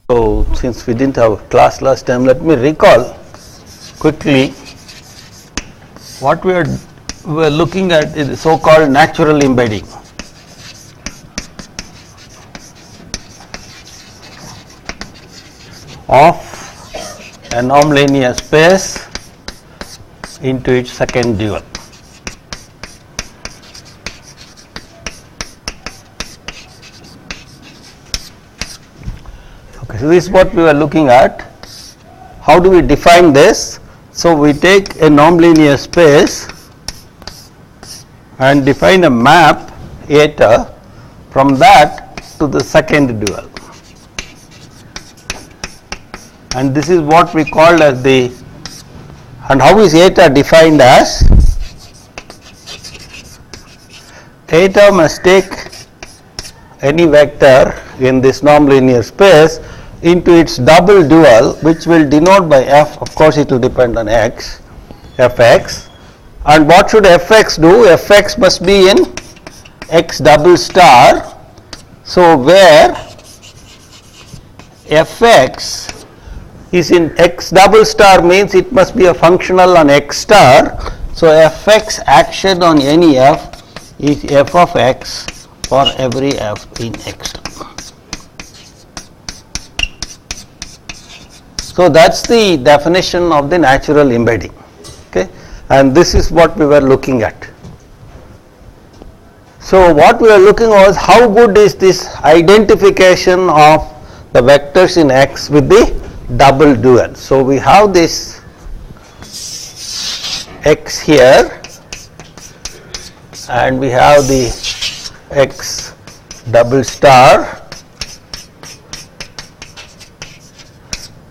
So, since we didn't have a class last time, let me recall quickly what we were looking at is the so-called natural embedding. Of a nonlinear space into its second dual. Okay, so this is what we were looking at. How do we define this? So we take a nonlinear space and define a map eta from that to the second dual. And this is what we called as the, and how is eta defined as? Eta must take any vector in this nonlinear space into its double dual, which will denote by f. Of course, it will depend on x, fx. And what should fx do? Fx must be in x double star. So where fx is in x double star means it must be a functional on x star. So fx action on any f is f of x for every f in x star. So that's the definition of the natural embedding. Okay, and this is what we were looking at. So what we are looking at was how good is this identification of the vectors in x with the double dual. So we have this x here and we have the x double star,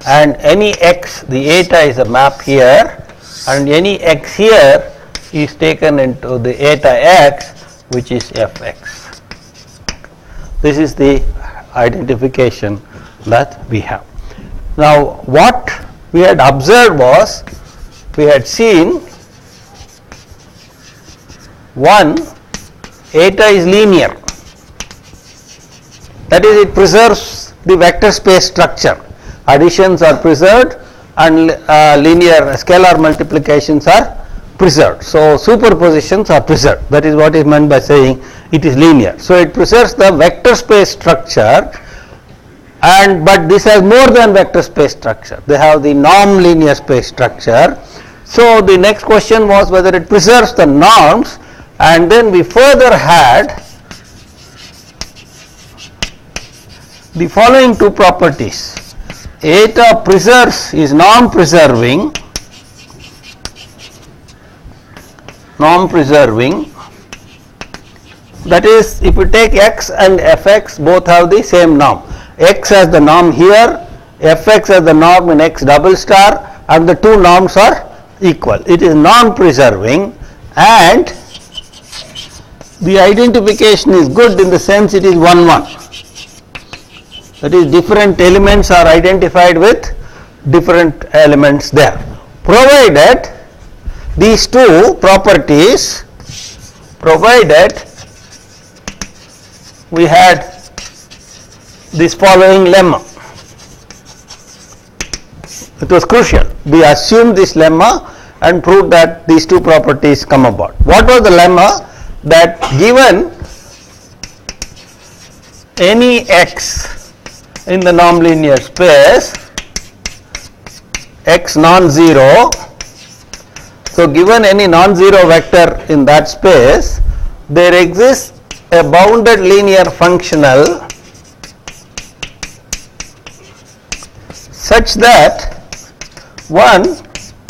and any x, the eta is a map here, and any x here is taken into the eta x, which is fx. This is the identification that we have. Now what we had observed was, we had seen one, eta is linear, that is, it preserves the vector space structure. Additions are preserved and linear scalar multiplications are preserved. So superpositions are preserved. That is what is meant by saying it is linear. So it preserves the vector space structure, and but this has more than vector space structure. They have the norm-linear space structure. So the next question was whether it preserves the norms, and then we further had the following two properties. Eta preserves, is norm-preserving, that is, if you take x and fx, both have the same norm. X has the norm here, fx has the norm in x double star, and the two norms are equal. It is norm-preserving, and the identification is good in the sense it is 1, 1. That is, different elements are identified with different elements there, provided these two properties, provided we had this following lemma. It was crucial. We assumed this lemma and proved that these two properties come about. What was the lemma? That given any x in the nonlinear space, x non-zero, so given any non-zero vector in that space, there exists a bounded linear functional such that, one,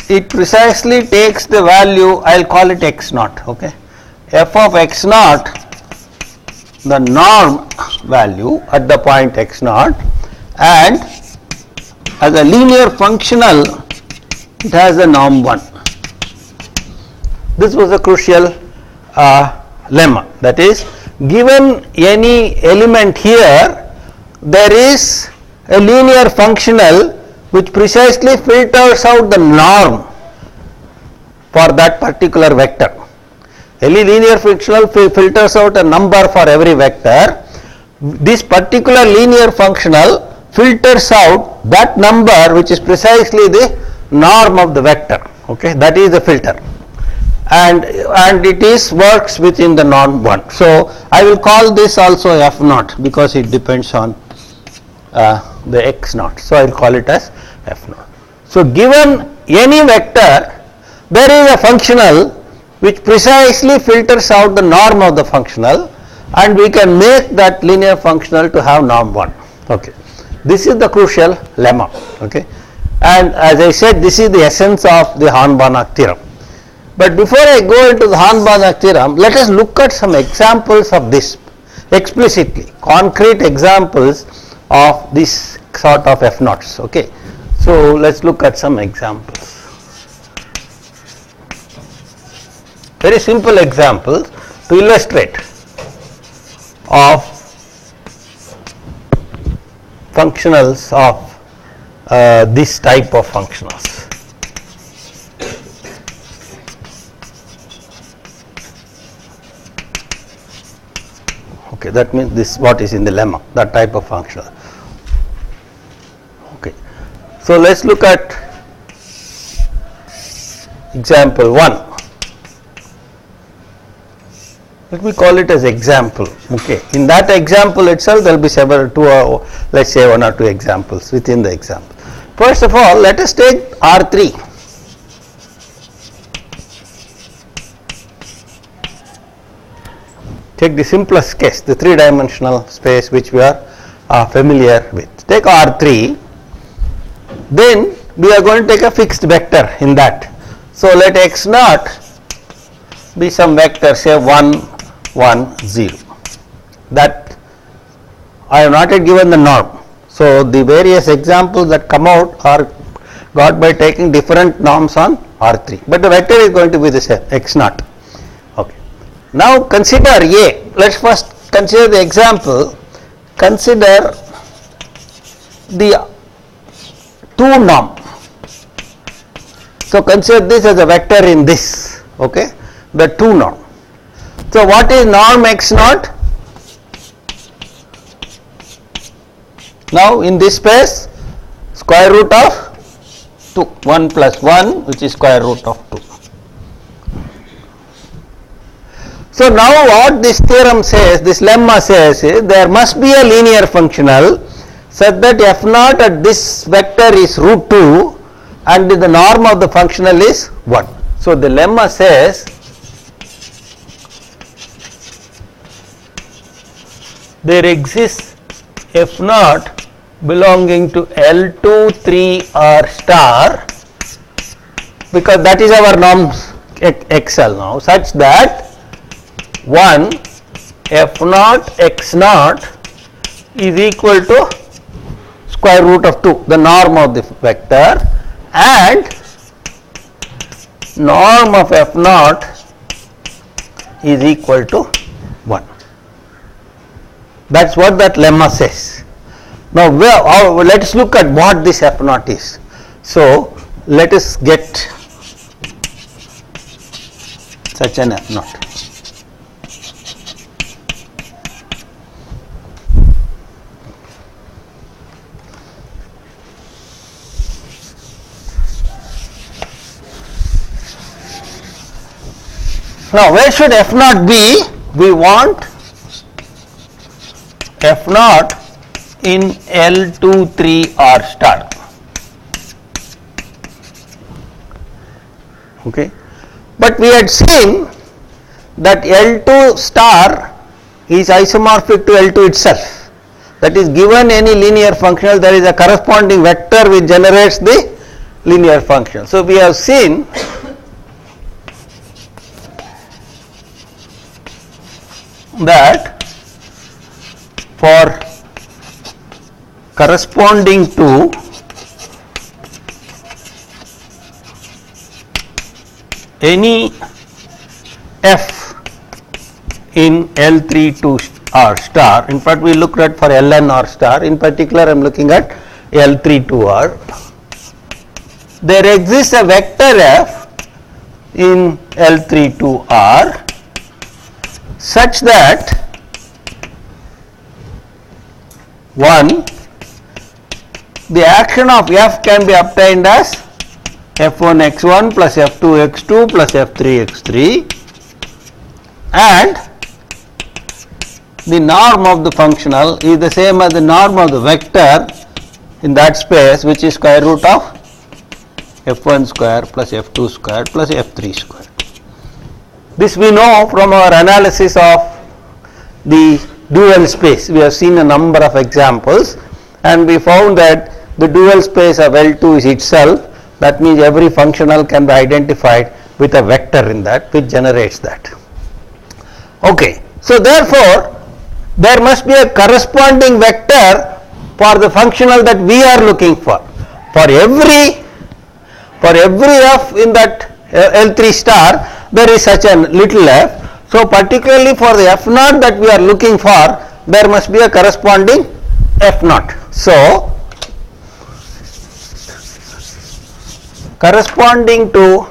it precisely takes the value, I will call it x naught, okay, f of x naught, the norm value at the point x naught, and as a linear functional it has a norm 1. This was a crucial lemma, that is, given any element here, there is a linear functional which precisely filters out the norm for that particular vector. Any linear functional filters out a number for every vector. This particular linear functional filters out that number which is precisely the norm of the vector. Okay, that is the filter, and it is works within the norm 1. So I will call this also f naught because it depends on the x naught. So I will call it as f naught. So given any vector, there is a functional which precisely filters out the norm of the functional, and we can make that linear functional to have norm 1. Okay, this is the crucial lemma. Okay, and as I said, this is the essence of the Hahn-Banach theorem. But before I go into the Hahn-Banach theorem, let us look at some examples of this explicitly, concrete examples of this sort of f naughts. Okay, so let's look at some examples. Very simple examples to illustrate of functionals of this type of functionals. Okay, that means this what is in the lemma, that type of functional. Okay, so let's look at example 1. Let me call it as example. Okay, in that example itself there will be several let's say 1 or 2 examples within the example. First of all, let us take R3. Take the simplest case, the 3-dimensional space which we are familiar with. Take R3, then we are going to take a fixed vector in that. So let x naught be some vector, say 1, 1, 0. That I have not yet given the norm. So the various examples that come out are got by taking different norms on R3, but the vector is going to be the same, x naught. Okay. Now consider A. Let's first consider the example. Consider the 2 norm. So consider this as a vector in this. Okay, the 2 norm. So what is norm x naught? Now in this space, square root of 2, 1 plus 1, which is square root of 2. So now what this theorem says, this lemma says is there must be a linear functional such that f naught at this vector is root 2 and the norm of the functional is 1. So the lemma says there exists f naught belonging to L2 3 R star, because that is our norm XL now, such that 1 f naught x naught is equal to square root of 2, the norm of the vector, and norm of f naught is equal to 1. That is what that lemma says. Now let us look at what this f naught is. So let us get such an f naught. Now where should f naught be? We want f naught in L2 3 R star. Okay, but we had seen that L2 star is isomorphic to L2 itself. That is, given any linear functional, there is a corresponding vector which generates the linear function. So we have seen that for corresponding to any f in L3 to R star, in fact we looked at for Ln R star, in particular I am looking at L3 to R, there exists a vector f in L3 to R such that 1 the action of f can be obtained as f1 x1 plus f2 x2 plus f3 x3, and the norm of the functional is the same as the norm of the vector in that space, which is square root of f1 square plus f2 square plus f3 square. This we know from our analysis of the dual space. We have seen a number of examples and we found that the dual space of L2 is itself, that means every functional can be identified with a vector in that which generates that. Okay. So therefore, there must be a corresponding vector for the functional that we are looking for. For every f in that L3 star, there is such a little f. So particularly for the f naught that we are looking for, there must be a corresponding f naught. So corresponding to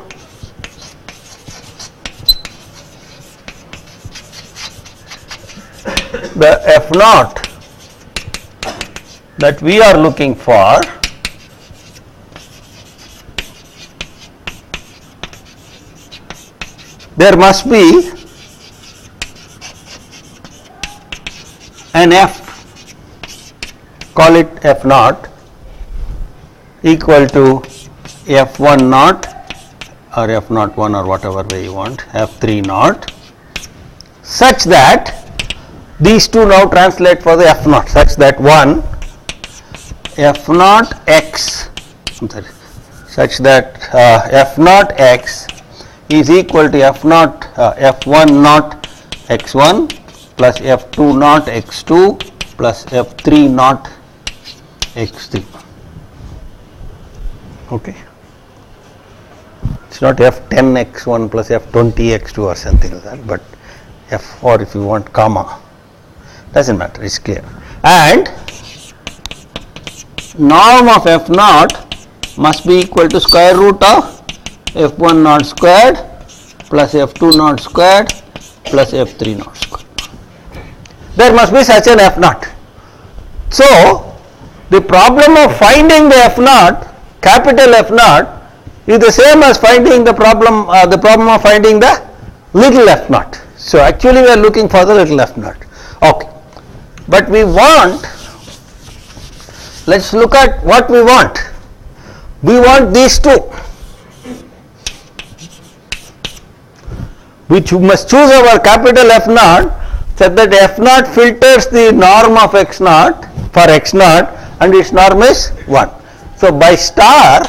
the f naught that we are looking for, there must be an f, call it f naught, equal to f1 naught or f naught 1 or whatever way you want, f3 naught, such that these two now translate for the f naught, such that one f naught x, such that f naught x is equal to f naught f1 naught x1 plus f2 naught x2 plus f3 naught x3. Okay. It's not f10 x1 plus f20 x2 or something like that, but f, or if you want comma, doesn't matter, it's clear. And norm of f naught must be equal to square root of f1 naught squared plus f2 naught squared plus f3 naught squared. There must be such an f naught. So the problem of finding the f naught, capital F naught, is the same as finding the problem of finding the little f naught. So actually we are looking for the little f naught. Okay. But we want, let's look at what we want. We want these two. We must choose our capital F naught such that F naught filters the norm of x naught for x naught and its norm is 1. So by star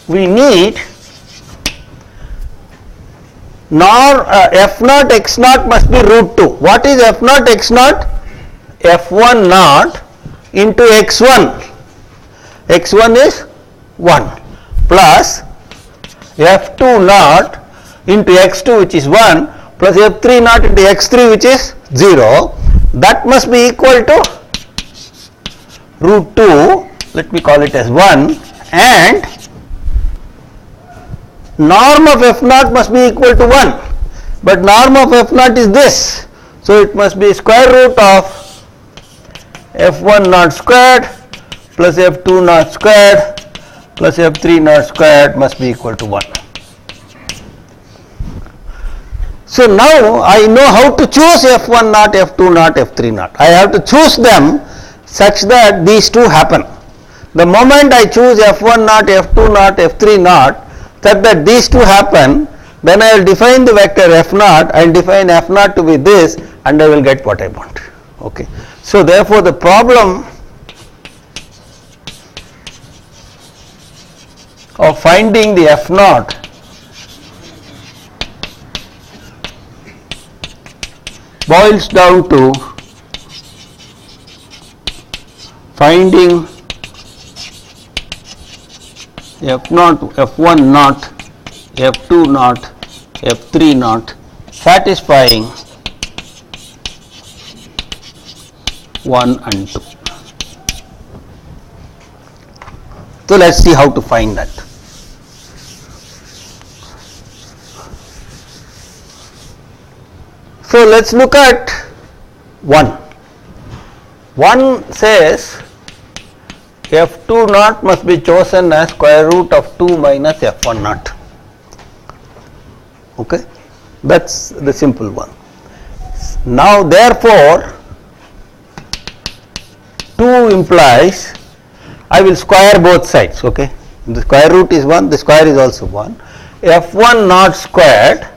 we need f naught x naught must be root 2. What is f naught x naught? f1 naught into x1. x1 is 1 plus f2 naught into x2 which is 1 plus f3 naught into x3 which is 0. That must be equal to root 2, let me call it as 1, and norm of f naught must be equal to 1, but norm of f naught is this, so it must be square root of f1 naught squared plus f2 naught squared plus f3 naught squared must be equal to 1. So now I know how to choose f1 naught, f2 naught, f3 naught. I have to choose them such that these two happen. The moment I choose f1 naught, f2 naught, f3 naught, such that these two happen, then I will define the vector f naught and define f naught to be this, and I will get what I want. Okay. So therefore the problem of finding the f naught boils down to finding f naught, f1 naught, f2 naught, f3 naught satisfying 1 and 2. So let us see how to find that. So let us look at 1. One says f2 naught must be chosen as square root of 2 minus f1 naught. Okay, that's the simple one. Now therefore 2 implies I will square both sides. Okay, the square root is 1, the square is also 1. f1 naught squared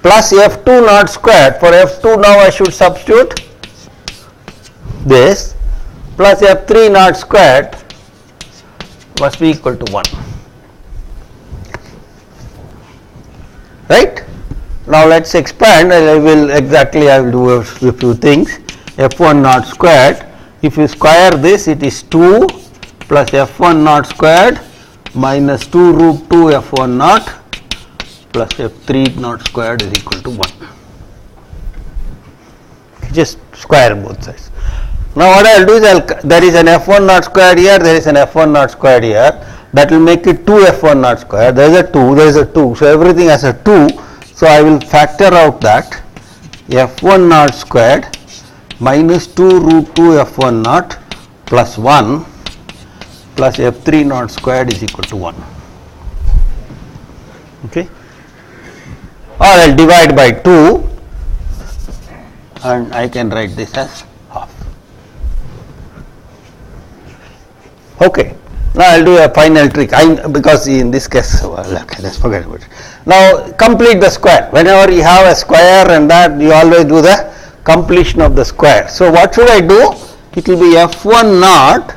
plus f2 naught squared. For f2 now I should substitute this plus f3 naught squared must be equal to 1. Right? Now let us expand. I will do a few things. f1 naught squared, if you square this, it is 2 plus f1 naught squared minus 2 root 2 f1 naught plus f3 naught squared is equal to 1. Just square both sides. Now what I will do is there is an f1 naught squared here, there is an f1 naught squared here, that will make it 2 f1 naught squared, there is a 2, there is a 2, so everything has a 2, so I will factor out that f1 naught squared minus 2 root 2 f1 naught plus 1 plus f3 naught squared is equal to 1. Okay, or I will divide by 2 and I can write this as half. Okay, now I will do a final trick, because in this case, well, okay, let's forget about it. Now complete the square. Whenever you have a square and that, you always do the completion of the square. So what should I do? It will be f1 naught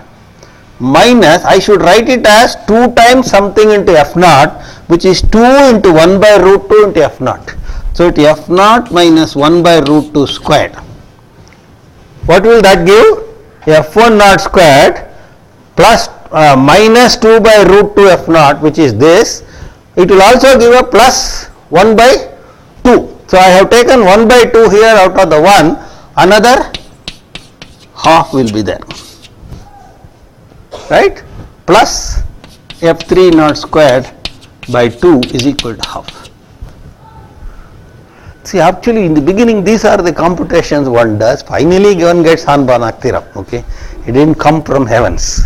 minus, I should write it as 2 times something into f naught, which is 2 into 1 by root 2 into f naught. So it f naught minus 1 by root 2 squared. What will that give? f1 naught squared plus minus 2 by root 2 f naught, which is this. It will also give a plus 1 by 2. So I have taken 1 by 2 here out of the 1, another half will be there, right, plus f3 naught squared by 2 is equal to half. See, actually in the beginning these are the computations one does, finally one gets Hanban-Akhtira, okay, it didn't come from heavens.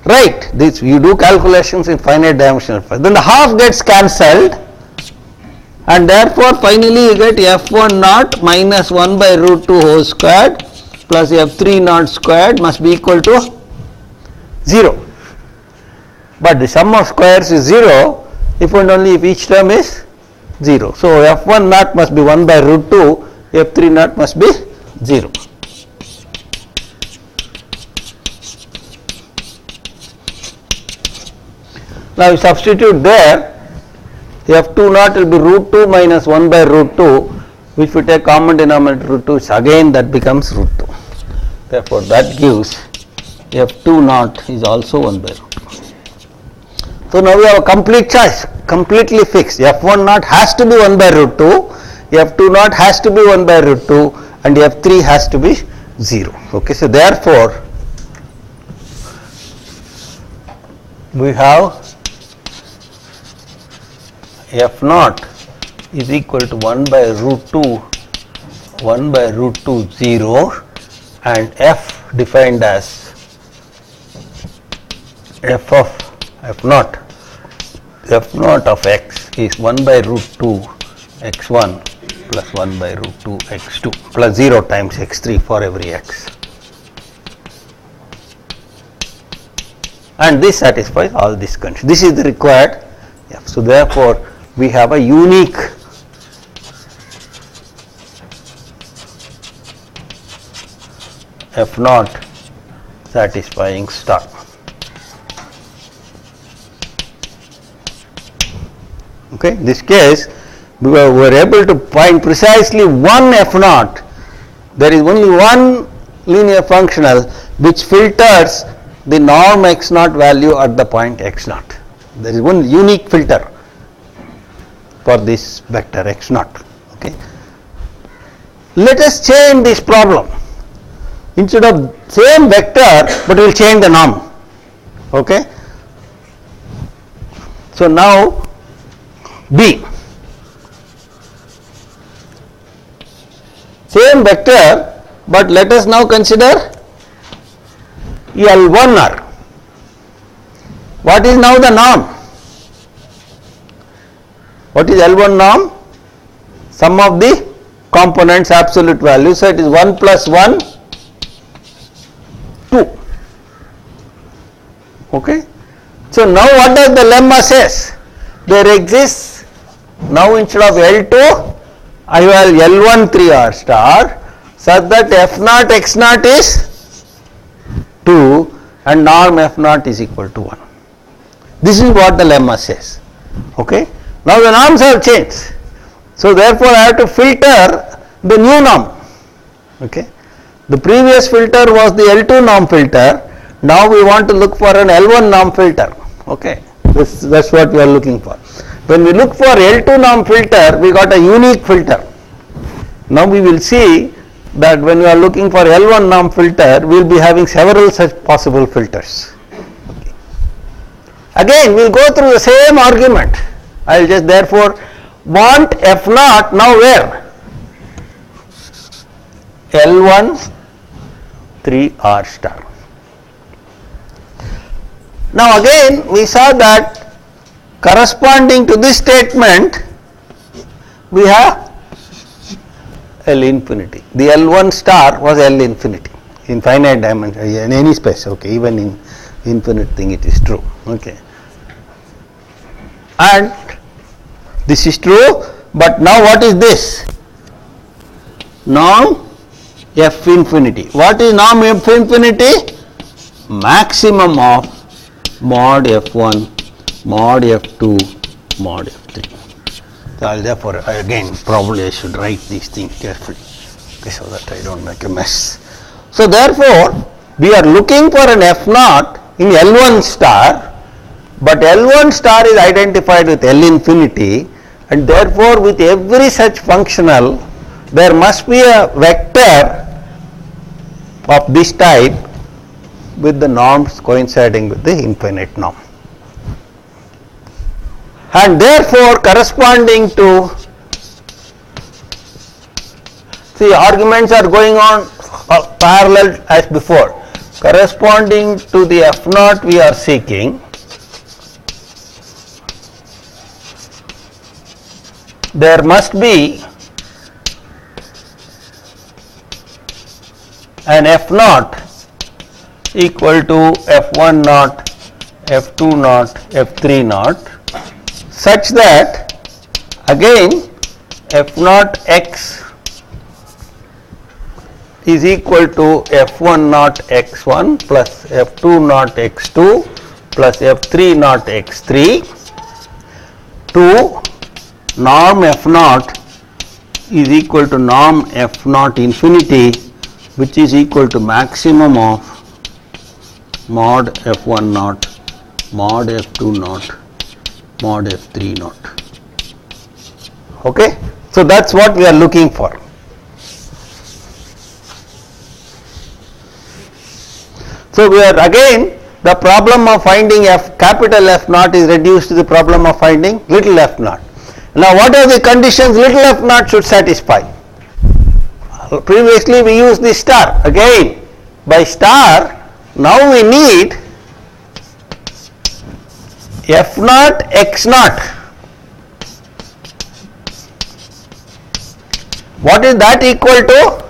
Right, this you do calculations in finite dimensional, then the half gets cancelled and therefore finally you get f1 naught minus 1 by root 2 whole squared plus f3 naught squared must be equal to 0. But the sum of squares is 0 if and only if each term is 0. So f1 naught must be 1 by root 2, f3 naught must be 0. Now you substitute there, f2 naught will be root 2 minus 1 by root 2, which we take common denominator root 2, again that becomes root 2. Therefore that gives f2 naught is also 1 by root 2. So now we have a complete choice, completely fixed. f1 naught has to be 1 by root 2, f2 naught has to be 1 by root 2 and f3 has to be 0. Okay, so therefore we have f naught is equal to 1 by root 2, 1 by root 2 0 and f defined as f naught of x is 1 by root 2 x1 plus 1 by root 2 x2 plus 0 times x3 for every x. And this satisfies all these conditions. This is the required f. So therefore we have a unique f naught satisfying star. Okay, in this case we were able to find precisely one f naught. There is only one linear functional which filters the norm x naught value at the point x naught. There is one unique filter for this vector x naught. Okay. Let us change this problem. Instead of same vector, but we will change the norm. Okay. So now B, same vector but let us now consider L1R. What is now the norm? What is L1 norm? Sum of the components absolute value. So it is 1 plus 1, 2. Okay. So now what does the lemma says? There exists, now instead of L2, I have L1 3R star such that F naught X naught is 2 and norm F naught is equal to 1. This is what the lemma says. Okay. Now the norms have changed. So therefore I have to filter the new norm. Okay. The previous filter was the L2 norm filter. Now we want to look for an L1 norm filter. Okay. That's what we are looking for. When we look for L2 norm filter, we got a unique filter. Now we will see that when we are looking for L1 norm filter, we will be having several such possible filters. Okay. Again, we will go through the same argument. I will just therefore want F naught now where? L1 3R star. Now again we saw that corresponding to this statement we have L infinity. The L1 star was L infinity in finite dimension, in any space, okay, even in infinite thing it is true, okay. And this is true, but now what is this? Norm F infinity. What is norm F infinity? Maximum of mod F1, mod F2, mod F3. So therefore again probably I should write these things carefully, okay, so that I don't make a mess. So therefore we are looking for an F naught in L1 star, but L1 star is identified with L infinity, and therefore with every such functional there must be a vector of this type with the norms coinciding with the infinite norm. And therefore corresponding to, see, arguments are going on parallel as before. Corresponding to the F naught we are seeking, there must be an F naught equal to F1 naught, F2 naught, F3 naught, such that again F naught X is equal to F1 naught X1 plus F2 naught X2 plus F3 naught X3 to norm F naught is equal to norm F naught infinity, which is equal to maximum of mod F1 naught, mod F2 naught, mod F3 naught. Okay. So that's what we are looking for. So we are again, the problem of finding capital F naught is reduced to the problem of finding little f naught. Now what are the conditions little f naught should satisfy? Previously we used the star. Again by star now we need F naught X naught. What is that equal to?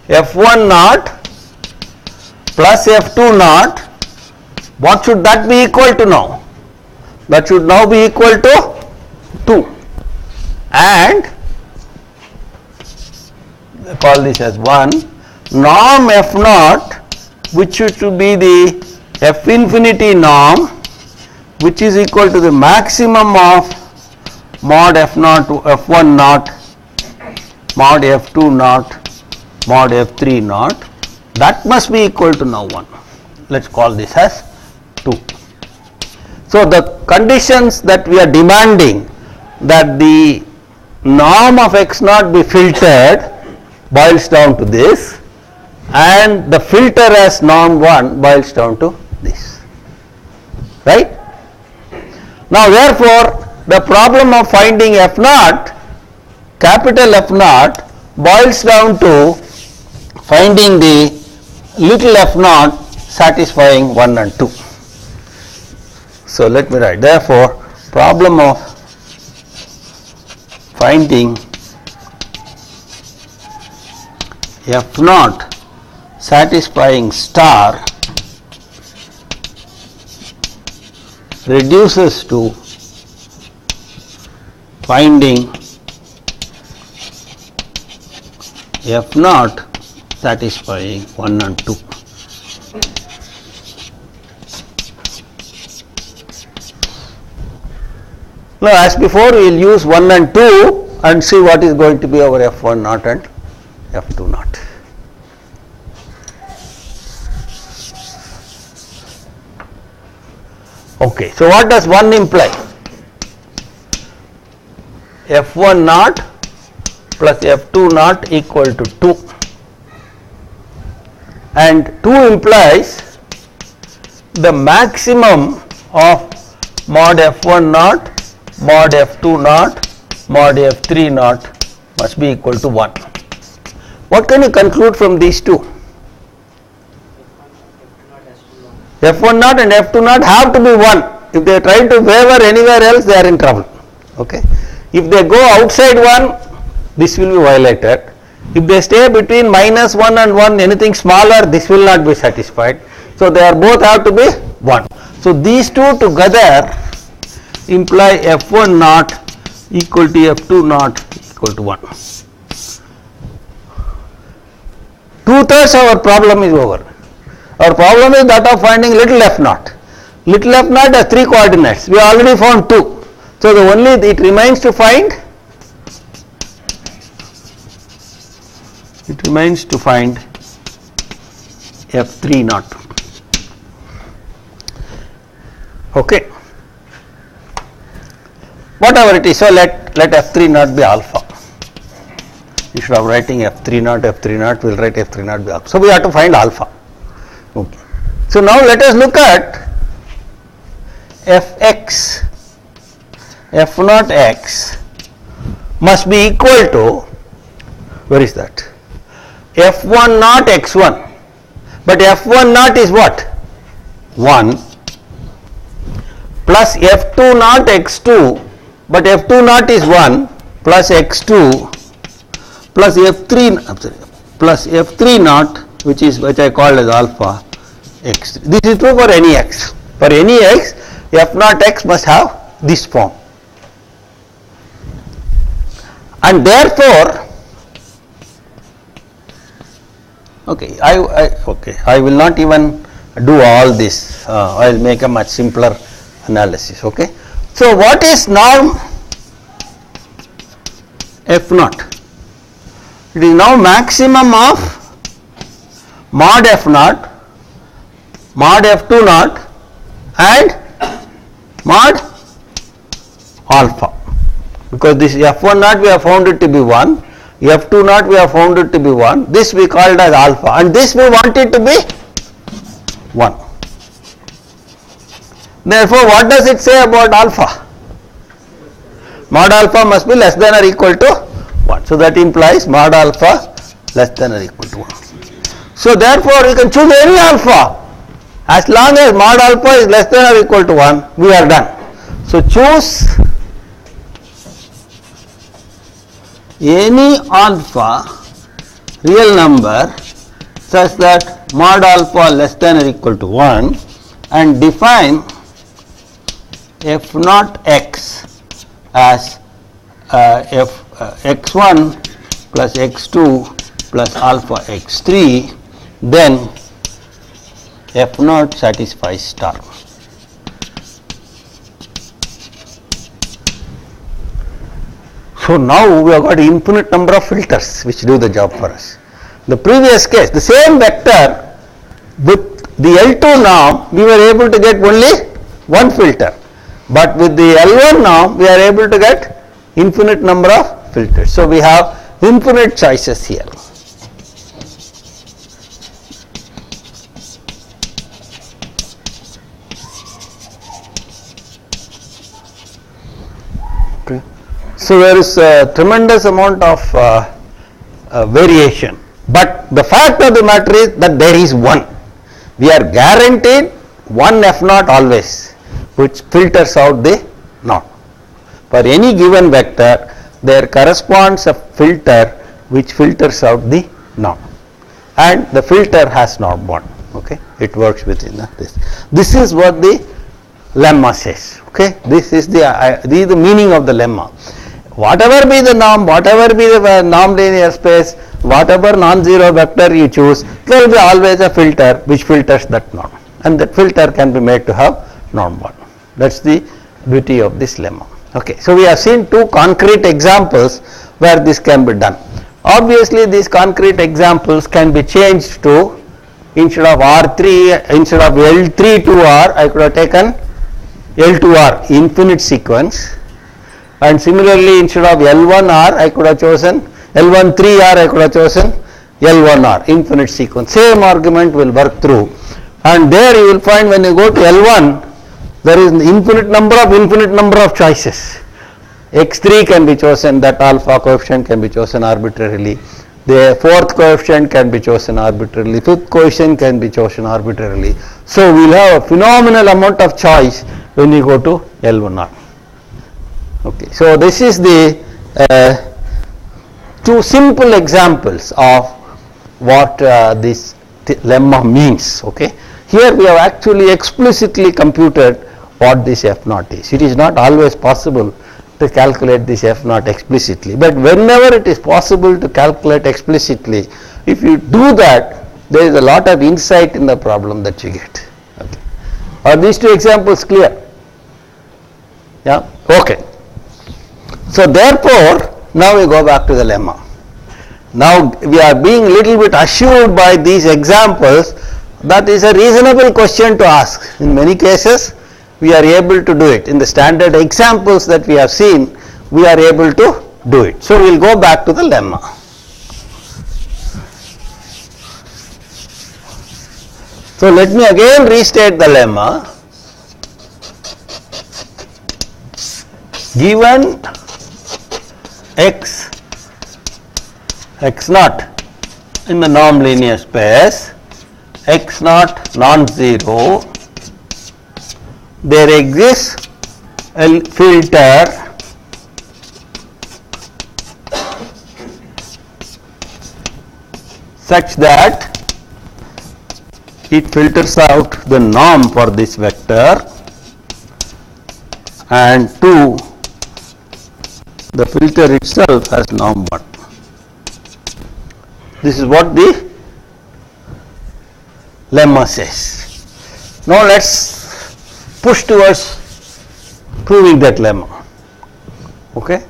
F1 naught plus F2 naught. What should that be equal to now? That should now be equal to 2, and I call this as 1, norm F naught, which should be the F infinity norm, which is equal to the maximum of mod F naught to F1 naught, mod F2 naught, mod F3 naught. That must be equal to now 1. Let us call this as 2. So the conditions that we are demanding that the norm of X naught be filtered boils down to this, and the filter as norm 1 boils down to this, right? Now therefore the problem of finding F naught, capital F naught, boils down to finding the little f naught satisfying 1 and 2. So let me write, therefore problem of finding f naught satisfying star reduces to finding f naught satisfying 1 and 2. Now as before we will use 1 and 2 and see what is going to be our f1 naught and f2 naught. Okay, so what does 1 imply? f1 naught plus f2 naught equal to 2, and 2 implies the maximum of mod f1 naught, mod f2 naught, mod f3 naught must be equal to 1. What can you conclude from these two? f1 naught and f2 naught have to be 1. If they try to waver anywhere else, they are in trouble. Okay. If they go outside 1, this will be violated. If they stay between minus 1 and 1, anything smaller, this will not be satisfied. So they are both have to be 1. So these two together imply f1 naught equal to f2 naught equal to 1. 2/3 our problem is over. Our problem is that of finding little f naught. Little f naught has 3 coordinates. We already found 2. So the only it remains to find f3 naught. Okay. Whatever it is, so let f3 naught be alpha. Instead of writing f3 naught, we will write f3 naught be alpha. So we have to find alpha. Okay. So now let us look at fx, f naught x must be equal to, where is that? f1 naught x1, but f1 naught is what? 1 plus f2 naught x2, but f2 naught is 1 plus x2 plus f3 naught, which I called as alpha x. This is true for any x. For any x, f naught x must have this form, and therefore, okay, I will not even do all this. I will make a much simpler analysis. Okay. So what is norm f naught? It is now maximum of mod f naught, mod f2 naught and mod alpha, because this f1 naught we have found it to be 1, f2 naught we have found it to be 1, this we called as alpha, and this we want it to be 1. Therefore, what does it say about alpha? Mod alpha must be less than or equal to 1. So that implies mod alpha less than or equal to 1. So therefore, you can choose any alpha. As long as mod alpha is less than or equal to 1, we are done. So choose any alpha real number such that mod alpha less than or equal to 1 and define f naught x as x1 plus x2 plus alpha x3, then f naught satisfies star. So now we have got infinite number of filters which do the job for us. The previous case, the same vector with the L2 norm, we were able to get only one filter, but with the L1 norm we are able to get infinite number of filters. So we have infinite choices here. Okay. So there is a tremendous amount of variation But the fact of the matter is that there is one. We are guaranteed one F naught always, which filters out the norm. For any given vector, there corresponds a filter which filters out the norm, and the filter has norm 1. Okay, it works within this. This is what the lemma says. Okay, this is the meaning of the lemma. Whatever be the norm, whatever be the norm linear space, whatever non-zero vector you choose, there will be always a filter which filters that norm, and that filter can be made to have norm 1. That's the beauty of this lemma. Okay, so we have seen two concrete examples where this can be done. Obviously, these concrete examples can be changed to, instead of R3, instead of L3 to R, I could have taken L to R, infinite sequence, and similarly instead of L1R, I could have chosen L1 3R, I could have chosen L1R, infinite sequence. Same argument will work through, and there you will find when you go to L1, there is an infinite number of choices. X3 can be chosen, that alpha coefficient can be chosen arbitrarily, the fourth coefficient can be chosen arbitrarily, fifth coefficient can be chosen arbitrarily. So we will have a phenomenal amount of choice when you go to L1R. Okay, so this is the two simple examples of what this lemma means. Okay, here we have actually explicitly computed what this F naught is. It is not always possible to calculate this F naught explicitly, but whenever it is possible to calculate explicitly, if you do that, there is a lot of insight in the problem that you get. Okay. Are these two examples clear? Yeah, okay. So therefore, now we go back to the lemma. Now we are being a little bit assured by these examples that is a reasonable question to ask. In many cases, we are able to do it. In the standard examples that we have seen, we are able to do it. So we will go back to the lemma. So let me again restate the lemma. Given x naught in the norm linear space, x naught non-zero, there exists a filter such that it filters out the norm for this vector, and 2, the filter itself has norm 1. This is what the lemma says. Now let us push towards proving that lemma. Okay.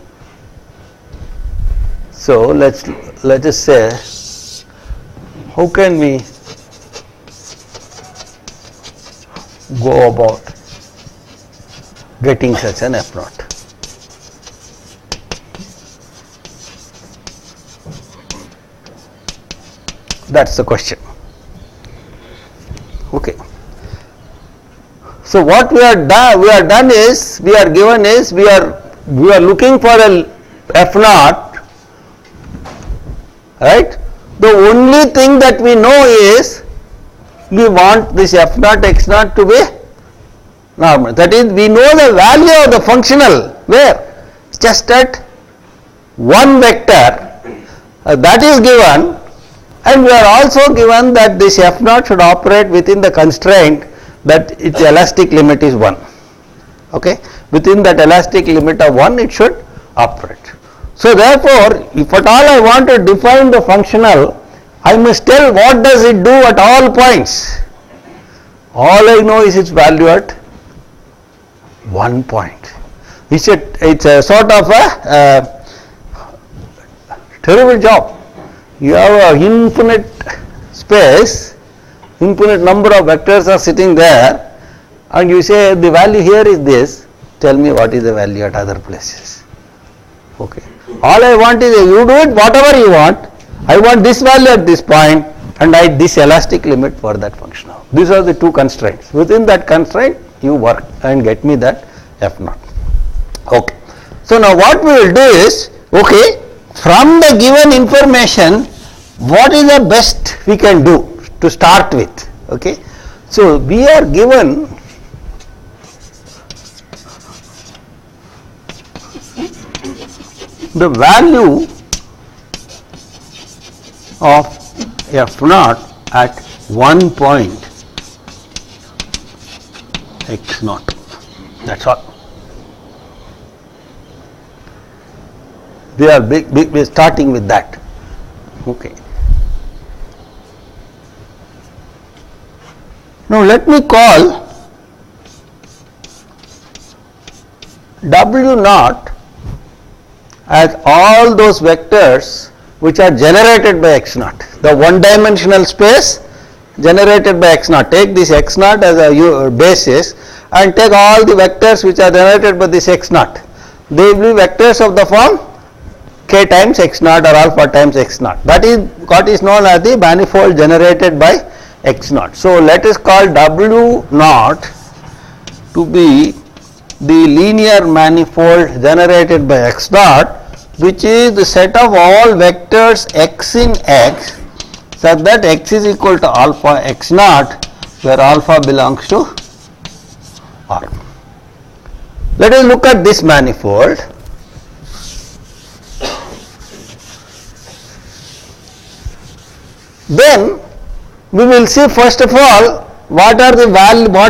So let us say, how can we go about getting such an F naught? That's the question. Okay. So what we are done is, we are looking for a F naught, right? The only thing that we know is we want this F naught x naught to be normal. That is, we know the value of the functional where just at one vector that is given, and we are also given that this F naught should operate within the constraint that its elastic limit is 1. Okay, within that elastic limit of 1 it should operate. So therefore, if at all I want to define the functional, I must tell what does it do at all points. All I know is its value at 1 point. It's a sort of a terrible job. You have an infinite space, infinite number of vectors are sitting there, and you say the value here is this, tell me what is the value at other places. Okay. All I want is you do it whatever you want, I want this value at this point and I this elastic limit for that functional. These are the two constraints. Within that constraint you work and get me that F naught. Okay. So now what we will do is, okay, from the given information what is the best we can do to start with? Okay, so we are given the value of f naught at one point x naught. That's all. We are starting with that. Okay. Now let me call W naught as all those vectors which are generated by x naught. The one dimensional space generated by x naught. Take this x naught as a basis and take all the vectors which are generated by this x naught. They will be vectors of the form k times x naught or alpha times x naught. That is what is known as the manifold generated by x naught. So let us call W naught to be the linear manifold generated by x naught, which is the set of all vectors x in x such that x is equal to alpha x naught, where alpha belongs to R. Let us look at this manifold. Then we will see first of all what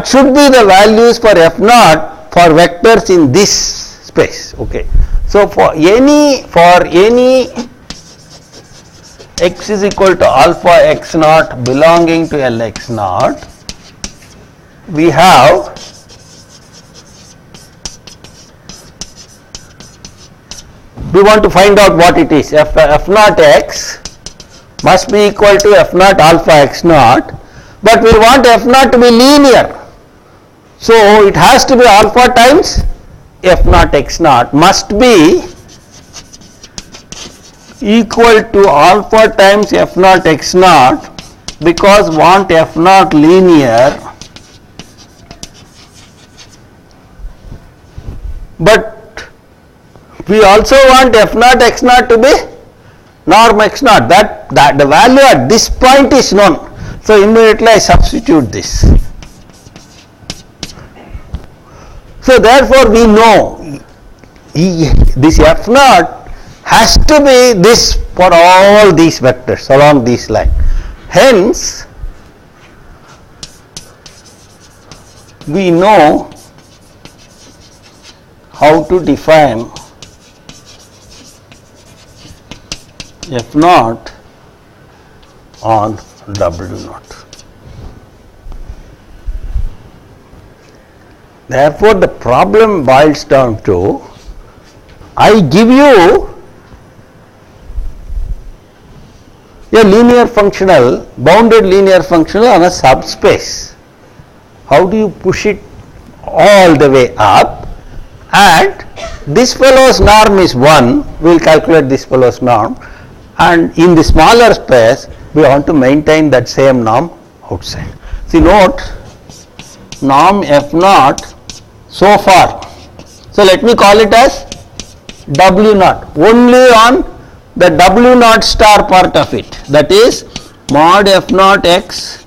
should be the values for f naught for vectors in this space. Okay. So for any x is equal to alpha x naught belonging to Lx naught, we want to find out what it is. F naught x must be equal to f naught alpha x naught, but we want f naught to be linear. So it has to be alpha times f naught x naught must be equal to alpha times f naught x naught, because want f naught linear, but we also want f naught x naught to be norm x naught. That the value at this point is known. So immediately I substitute this. So therefore we know this f naught has to be this for all these vectors along this line. Hence we know how to define f naught on W naught. Therefore the problem boils down to, I give you a linear functional, bounded linear functional on a subspace. How do you push it all the way up? And this fellow's norm is 1, we will calculate this fellow's norm, and in the smaller space we want to maintain that same norm outside. See, note norm f naught so far. So let me call it as W naught, only on the W naught star part of it, that is mod f naught x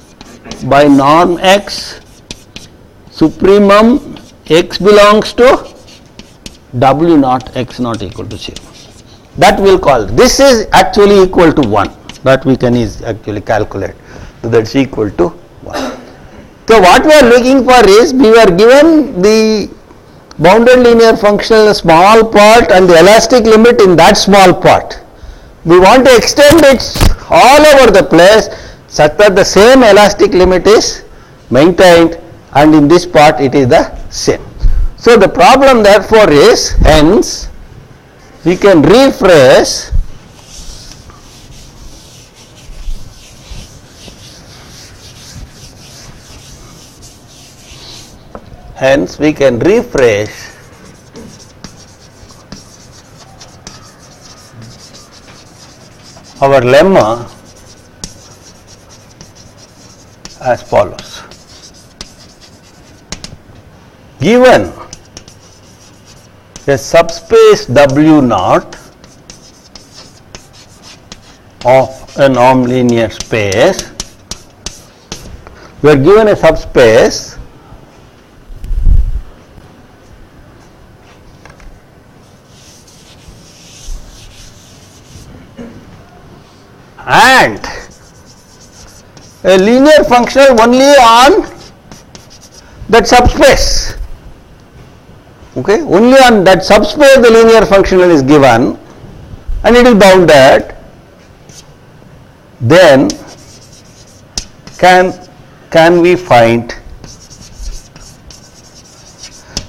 by norm x supremum x belongs to W naught x naught equal to 0. That we will call, this is actually equal to 1, that we can actually calculate, so that is equal to 1. So what we are looking for is, we were given the bounded linear functional small part and the elastic limit in that small part. We want to extend it all over the place such that the same elastic limit is maintained, and in this part it is the same. So the problem therefore is, hence we can rephrase our lemma as follows. Given a subspace W naught of a nonlinear space. We are given a subspace and a linear functional only on that subspace. Okay, only on that subspace the linear functional is given and it is bounded. Then can we find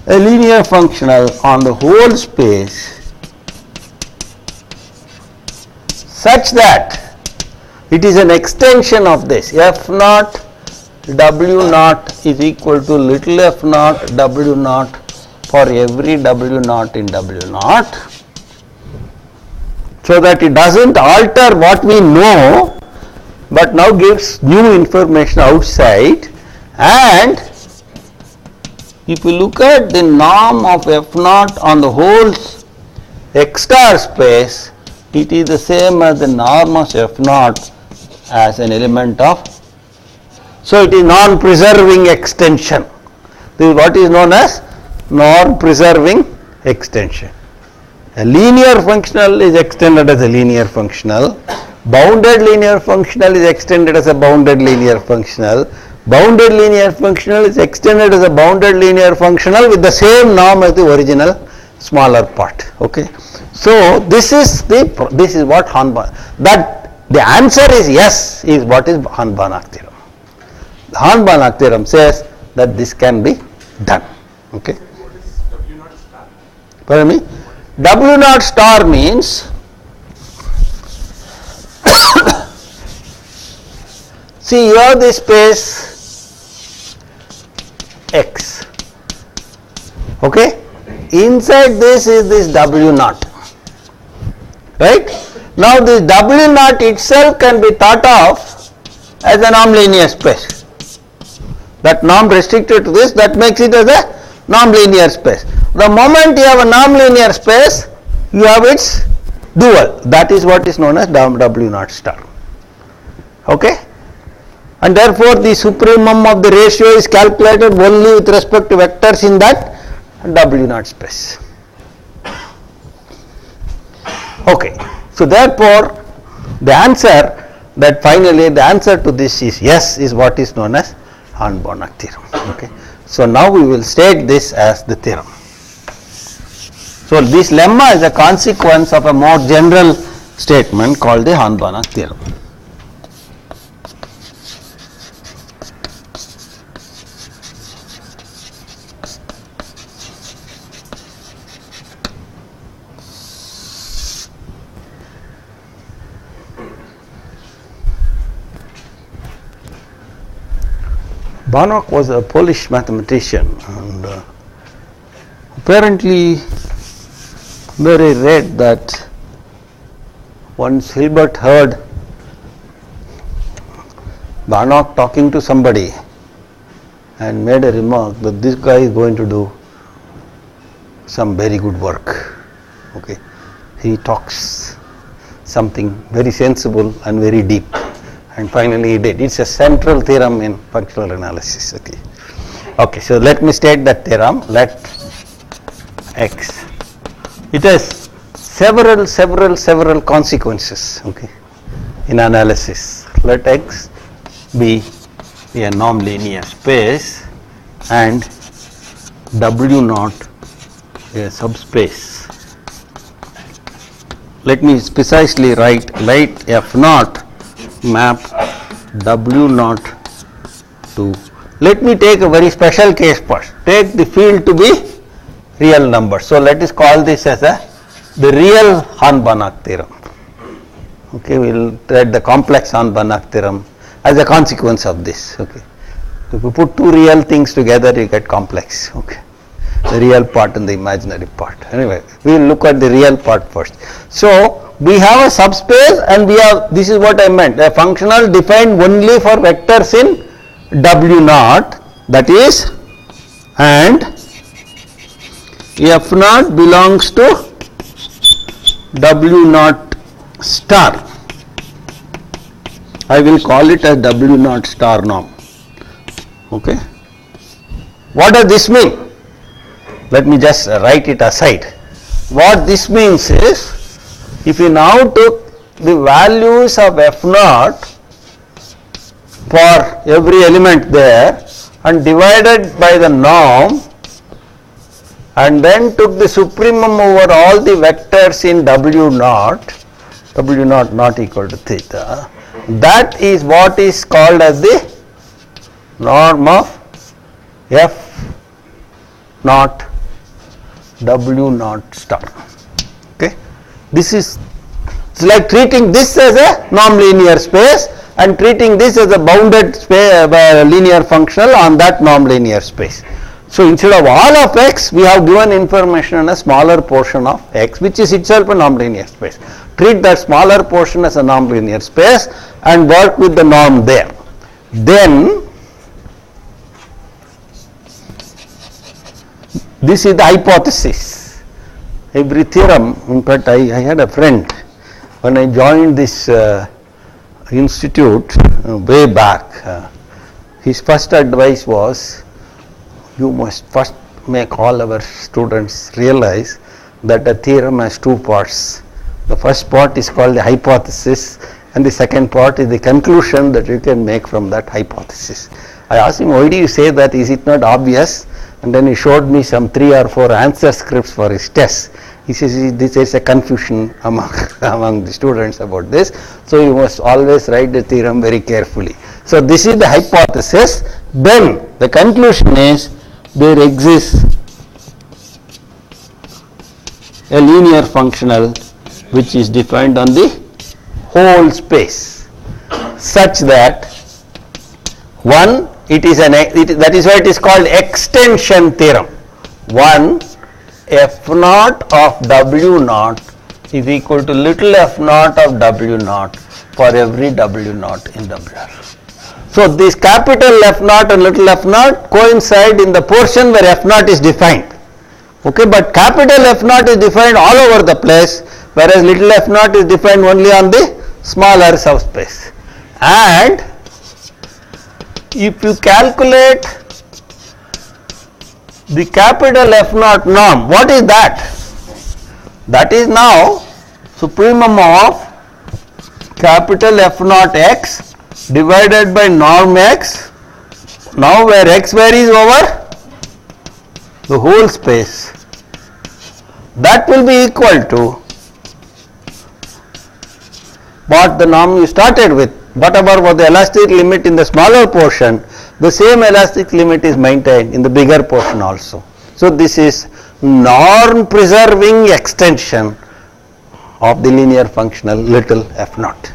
a linear functional on the whole space such that it is an extension of this f naught w naught is equal to little f naught w naught for every w naught in w naught, so that it doesn't alter what we know but now gives new information outside. And if you look at the norm of f naught on the whole x star space, it is the same as the norm of f naught as an element of, so it is non-preserving extension. This is what is known as non-preserving extension. A linear functional is extended as a linear functional, bounded linear functional is extended as a bounded linear functional, bounded linear functional is extended as a bounded linear functional with the same norm as the original smaller part. Okay, so this is what Hahn-Banach, that the answer is yes is what is Hahn-Banach theorem. The Hahn-Banach theorem says that this can be done. Okay. What is W naught star? Pardon me? W naught star means see, you have this space X. Okay? Inside this is this W naught. Right? Now this W naught itself can be thought of as a non-linear space. That norm restricted to this, that makes it as a non-linear space. The moment you have a non-linear space, you have its dual. That is what is known as W naught star. Okay? And therefore the supremum of the ratio is calculated only with respect to vectors in that W naught space. Okay. So therefore the answer, that finally the answer to this is yes, is what is known as Hahn-Banach theorem. Okay. So now we will state this as the theorem. So this lemma is a consequence of a more general statement called the Hahn-Banach theorem. Banach was a Polish mathematician and apparently very read that once Hilbert heard Banach talking to somebody and made a remark that this guy is going to do some very good work. Okay, he talks something very sensible and very deep. And finally he did. It's a central theorem in functional analysis. Okay. Okay, so let me state that theorem. Let X, it has several consequences, okay, in analysis. Let X be a non-linear space and W naught a subspace. Let me precisely write, let F naught map W naught to, let me take a very special case first, take the field to be real number. So let us call this as the real Hahn-Banach theorem. Okay, we will write the complex Hahn-Banach theorem as a consequence of this. Okay, if you put two real things together, you get complex. Okay, the real part and the imaginary part. Anyway, we will look at the real part first. So we have a subspace and we have, this is what I meant, a functional defined only for vectors in W naught, that is, and F naught belongs to W naught star. I will call it as W naught star norm. Okay. What does this mean? Let me just write it aside. What this means is, if we now took the values of F naught for every element there and divided by the norm and then took the supremum over all the vectors in W naught not equal to theta, that is what is called as the norm of F naught W naught star. Okay, this is, it's like treating this as a norm-linear space and treating this as a bounded space, linear functional on that norm-linear space. So instead of all of x, we have given information on a smaller portion of x, which is itself a norm-linear space. Treat that smaller portion as a norm-linear space and work with the norm there. Then this is the hypothesis. Every theorem, in fact, I had a friend when I joined this institute way back, his first advice was, you must first make all our students realize that a theorem has two parts. The first part is called the hypothesis and the second part is the conclusion that you can make from that hypothesis. I asked him, why do you say that? Is it not obvious? And then he showed me some 3 or 4 answer scripts for his tests. He says this is a confusion among the students about this, so you must always write the theorem very carefully. So this is the hypothesis. Then the conclusion is, there exists a linear functional which is defined on the whole space such that one, that is why it is called extension theorem. 1 F naught of W naught is equal to little f naught of W naught for every W naught in WR. So this capital F naught and little f naught coincide in the portion where f naught is defined. Okay, but capital F naught is defined all over the place, whereas little f naught is defined only on the smaller subspace. And if you calculate the capital F naught norm, what is that? That is now supremum of capital F naught x divided by norm x, now where x varies over the whole space, that will be equal to what the norm you started with. Whatever was the elastic limit in the smaller portion, the same elastic limit is maintained in the bigger portion also. So this is norm preserving extension of the linear functional little f naught.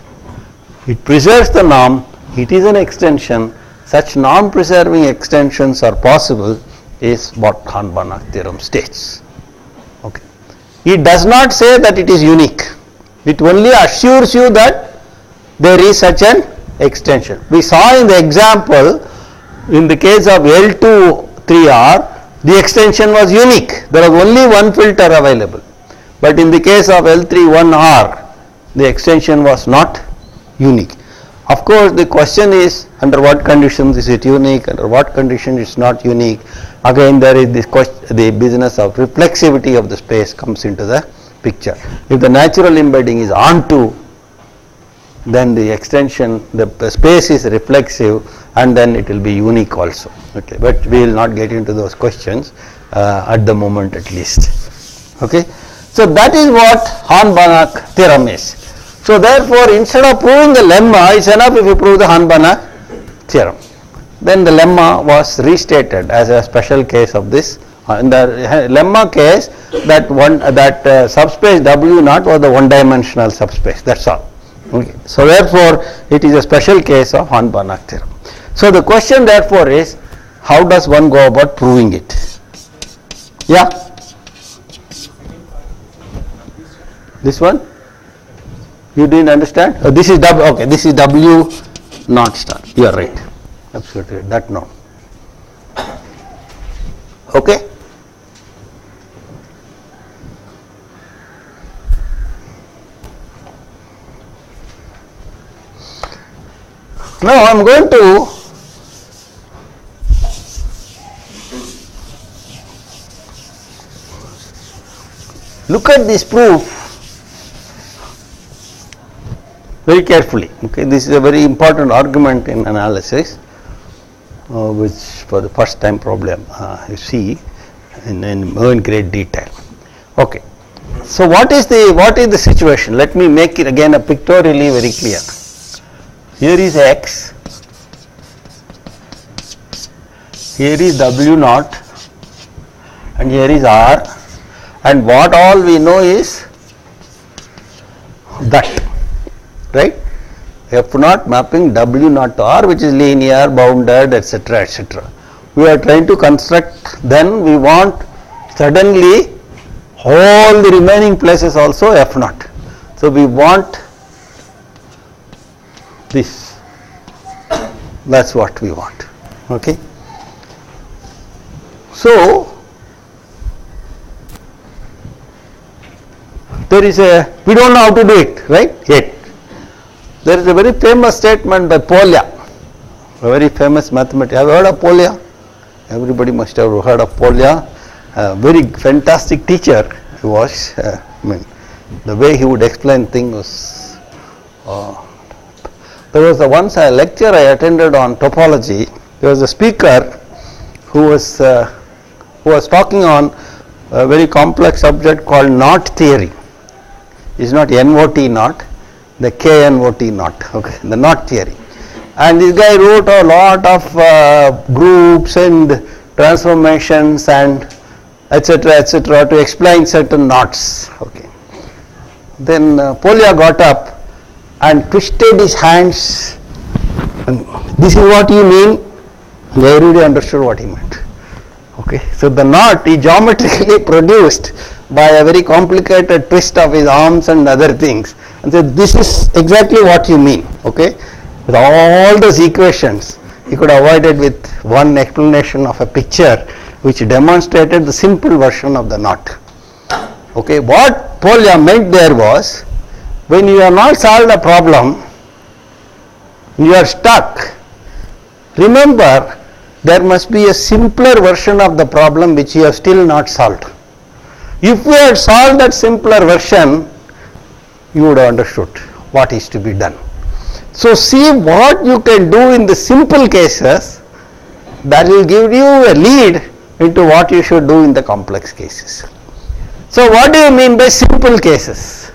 It preserves the norm, it is an extension. Such norm preserving extensions are possible is what Hahn-Banach theorem states. Okay. It does not say that it is unique. It only assures you that there is such an extension. We saw in the example, in the case of L2 3R, the extension was unique. There was only one filter available. But in the case of L3 1R, the extension was not unique. Of course, the question is, under what conditions is it unique, under what conditions it is not unique. Again, there is this question, the business of reflexivity of the space comes into the picture. If the natural embedding is onto, then the extension, the space is reflexive, and then it will be unique also. Okay, but we will not get into those questions at the moment at least. Okay, so that is what Hahn-Banach theorem is. So therefore, instead of proving the lemma, it's enough if you prove the Hahn-Banach theorem. Then the lemma was restated as a special case of this. In the lemma case, that subspace W naught was the one-dimensional subspace. That's all. Okay. So therefore, it is a special case of Hahn-Banach theorem. So the question therefore is, how does one go about proving it? Yeah. This one? You didn't understand? Oh, this is W. Okay, this is W naught star. You are right. Absolutely right. That norm. Okay. Now I am going to look at this proof very carefully. Okay, this is a very important argument in analysis, which for the first time problem you see in great detail. Okay, so what is the situation? Let me make it again pictorially very clear. Here is X, here is W naught, and here is R, and what all we know is that, right? F naught mapping W naught to R, which is linear, bounded, etc., etc. We are trying to construct, then we want suddenly all the remaining places also F naught. So we want this, that's what we want. Okay. So there is we don't know how to do it, right, yet. There is a very famous statement by Polya, a very famous mathematician. Have you heard of Polya? Everybody must have heard of Polya. A very fantastic teacher he was. The way he would explain things was. There was once a lecture I attended on topology. There was a speaker who was talking on a very complex subject called knot theory. It's not NOT knot, the KNOT knot, okay, the knot theory. And this guy wrote a lot of groups and transformations and etc. to explain certain knots. Okay. Then Polya got up and twisted his hands. And this is what you mean. Everybody understood what he meant. Okay. So the knot is geometrically produced by a very complicated twist of his arms and other things. And said, this is exactly what you mean. Okay. With all those equations, he could avoid it with one explanation of a picture which demonstrated the simple version of the knot. Okay. What Polya meant there was, when you have not solved a problem, you are stuck. Remember, there must be a simpler version of the problem which you have still not solved. If we had solved that simpler version, you would have understood what is to be done. So see what you can do in the simple cases, that will give you a lead into what you should do in the complex cases. So what do you mean by simple cases?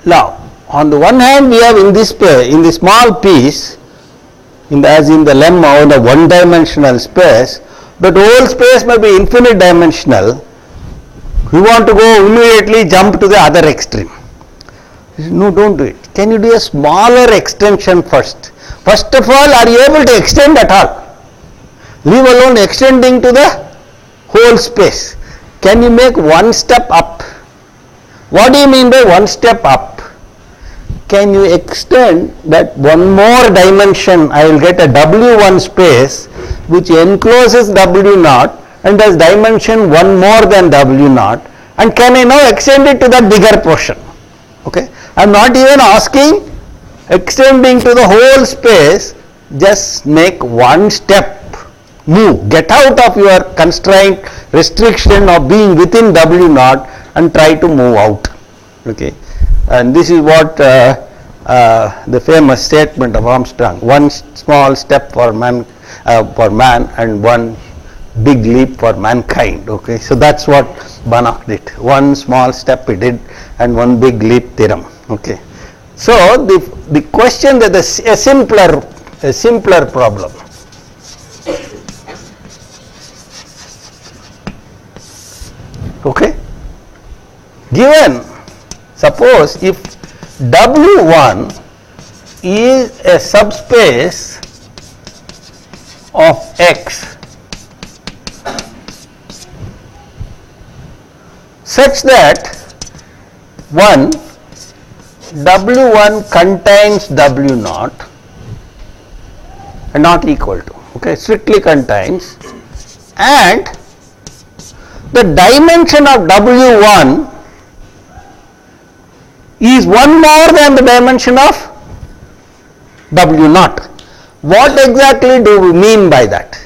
Now, on the one hand, we have in this small piece, as in the lemma or the one-dimensional space, that whole space may be infinite dimensional. We want to go immediately jump to the other extreme. No, don't do it. Can you do a smaller extension first? First of all, are you able to extend at all? Leave alone extending to the whole space. Can you make one step up? What do you mean by one step up? Can you extend that one more dimension? I will get a W1 space which encloses W naught and has dimension one more than W naught, and can I now extend it to that bigger portion? Okay, I am not even asking extending to the whole space, just make one step, move, get out of your constraint, restriction of being within W naught and try to move out. Okay. And this is what the famous statement of Armstrong: one small step for man and one big leap for mankind. Okay, so that's what Banach did. One small step he did and one big leap theorem. Okay, so the question that a simpler problem. Okay, given, suppose if W1 is a subspace of X such that W1 contains W naught and not equal to, okay, strictly contains, and the dimension of W1 is one more than the dimension of W naught. What exactly do we mean by that?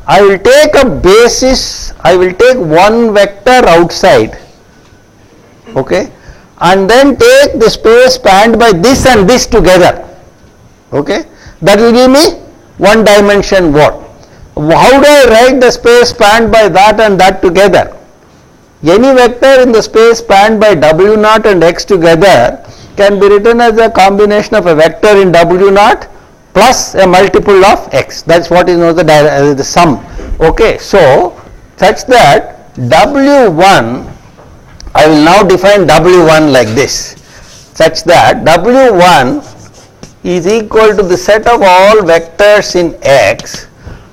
I will take a basis, I will take one vector outside, okay, and then take the space spanned by this and this together, okay. That will give me one dimension what? How do I write the space spanned by that and that together? Any vector in the space spanned by W naught and X together can be written as a combination of a vector in W naught plus a multiple of X. That is what is known as the sum. Okay, so such that W1, I will now define W1 like this, such that W1 is equal to the set of all vectors in X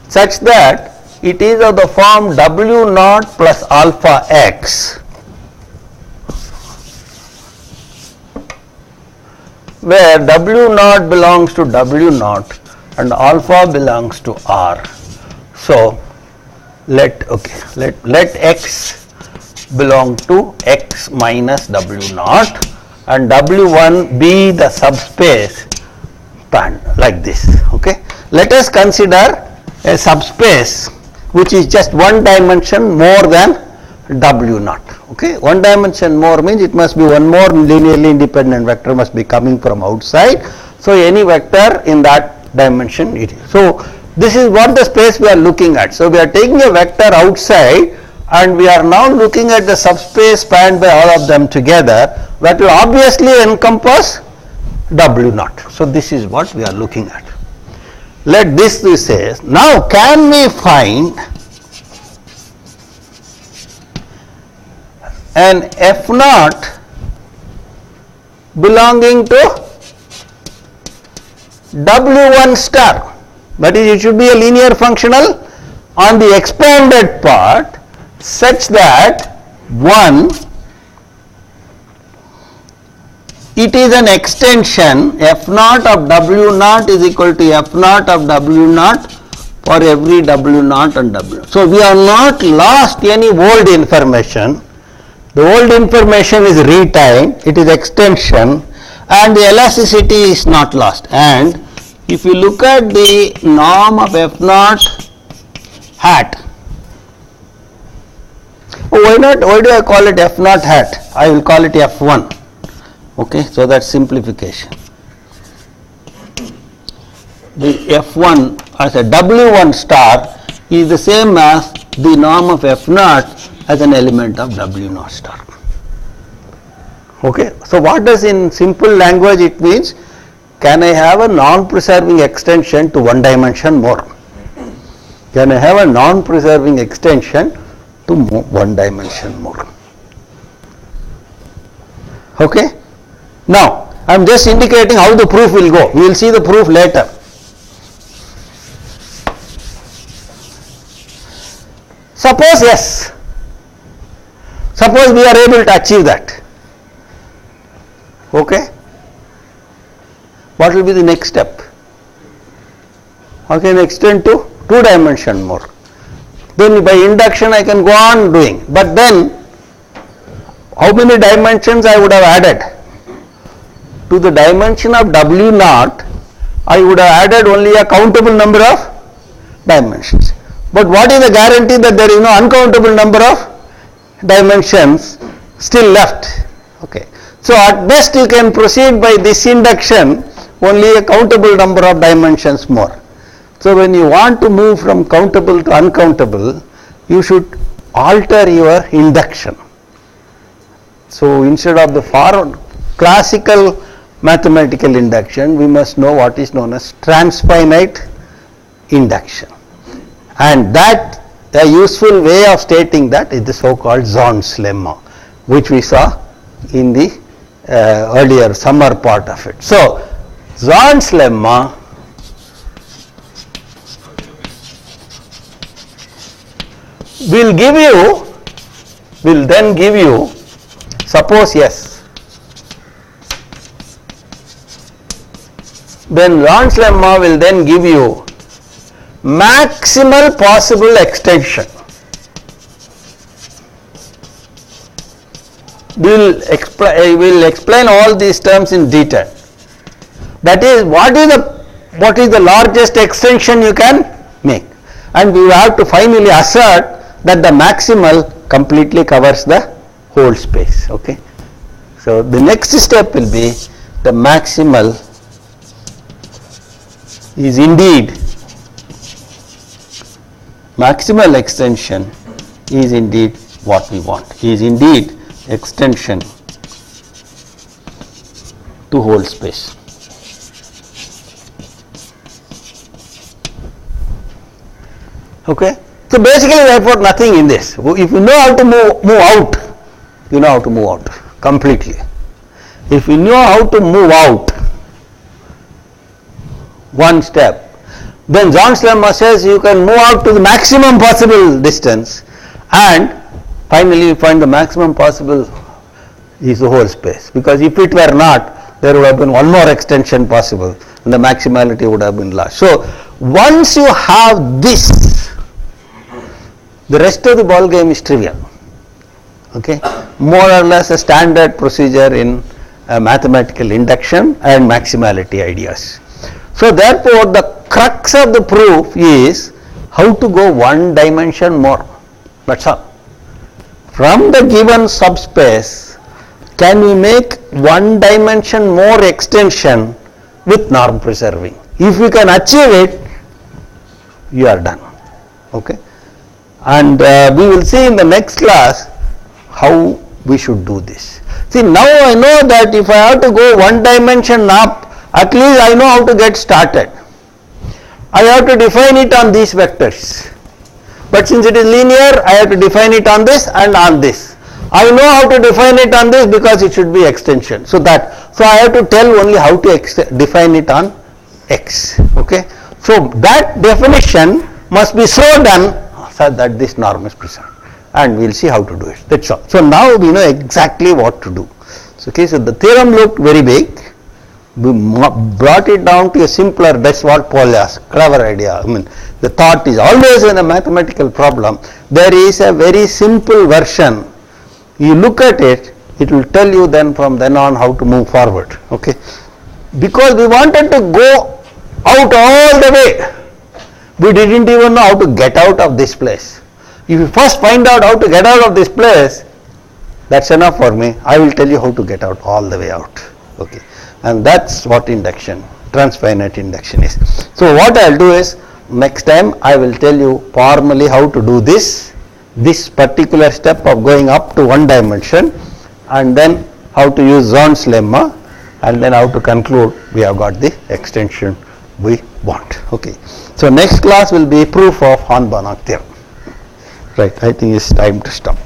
such that it is of the form W naught plus alpha X, where W naught belongs to W naught and alpha belongs to R. So let X belong to X minus W naught and W1 be the subspace span like this. Okay. Let us consider a subspace which is just one dimension more than W naught. Okay. One dimension more means it must be one more linearly independent vector must be coming from outside. So any vector in that dimension it is. So this is what the space we are looking at. So we are taking a vector outside and we are now looking at the subspace spanned by all of them together that will obviously encompass W naught. So this is what we are looking at. Let this say, now can we find an F naught belonging to W1 star? That is, it should be a linear functional on the expanded part such that 1, it is an extension F naught of W naught is equal to F naught of W naught for every W naught and W. So we have not lost any old information. The old information is retained, it is extension, and the elasticity is not lost. And if you look at the norm of F naught hat, why do I call it F naught hat? I will call it F1. Okay, so that's simplification. The F1 as a W1 star is the same as the norm of F naught as an element of W naught star. Okay, so what does in simple language it means? Can I have a non-preserving extension to one dimension more? Can I have a non-preserving extension to one dimension more? Okay. Now, I am just indicating how the proof will go. We will see the proof later. Suppose yes. Suppose we are able to achieve that. Okay. What will be the next step? I can extend to 2 dimension more. Then by induction I can go on doing. But then, how many dimensions I would have added? To the dimension of W naught, I would have added only a countable number of dimensions. But what is the guarantee that there is no uncountable number of dimensions still left? Okay. So at best you can proceed by this induction only a countable number of dimensions more. So when you want to move from countable to uncountable, you should alter your induction. So instead of the classical mathematical induction, we must know what is known as transfinite induction, and that a useful way of stating that is the so-called Zorn's lemma, which we saw in the earlier summer part of it. So Zorn's lemma will then give you, suppose yes, then Zorn's lemma will then give you maximal possible extension. We will explain all these terms in detail. That is, what is the largest extension you can make, and we have to finally assert that the maximal completely covers the whole space. Okay. So the next step will be the maximal is indeed, maximal extension is indeed what we want, is indeed extension to whole space. Okay. So basically therefore nothing in this. If you know how to move out, you know how to move out completely. If you know how to move out one step, then Zorn's lemma says you can move out to the maximum possible distance, and finally you find the maximum possible is the whole space, because if it were not, there would have been one more extension possible and the maximality would have been lost. So once you have this, the rest of the ball game is trivial. Okay, more or less a standard procedure in mathematical induction and maximality ideas. So therefore the crux of the proof is how to go one dimension more. That's all. From the given subspace, can we make one dimension more extension with norm preserving? If we can achieve it, you are done. Okay, and we will see in the next class how we should do this. See, now I know that if I have to go one dimension up, at least I know how to get started. I have to define it on these vectors, but since it is linear, I have to define it on this and on this. I know how to define it on this because it should be extension. So I have to tell only how to define it on x. Okay, so that definition must be so done so that this norm is preserved, and we will see how to do it. That's all. So now we know exactly what to do. So, okay, so the theorem looked very big. We brought it down to a simpler, that's what Paul asked, clever idea. I mean, the thought is always in a mathematical problem, there is a very simple version. You look at it, it will tell you then from then on how to move forward. Okay, because we wanted to go out all the way. We didn't even know how to get out of this place. If you first find out how to get out of this place, that's enough for me. I will tell you how to get out all the way out. Okay, and that's what induction, transfinite induction is. So what I will do is, next time I will tell you formally how to do this particular step of going up to one dimension, and then how to use Zorn's lemma, and then how to conclude we have got the extension we want. Okay, so next class will be proof of Hahn-Banach theorem. Right, I think it's time to stop.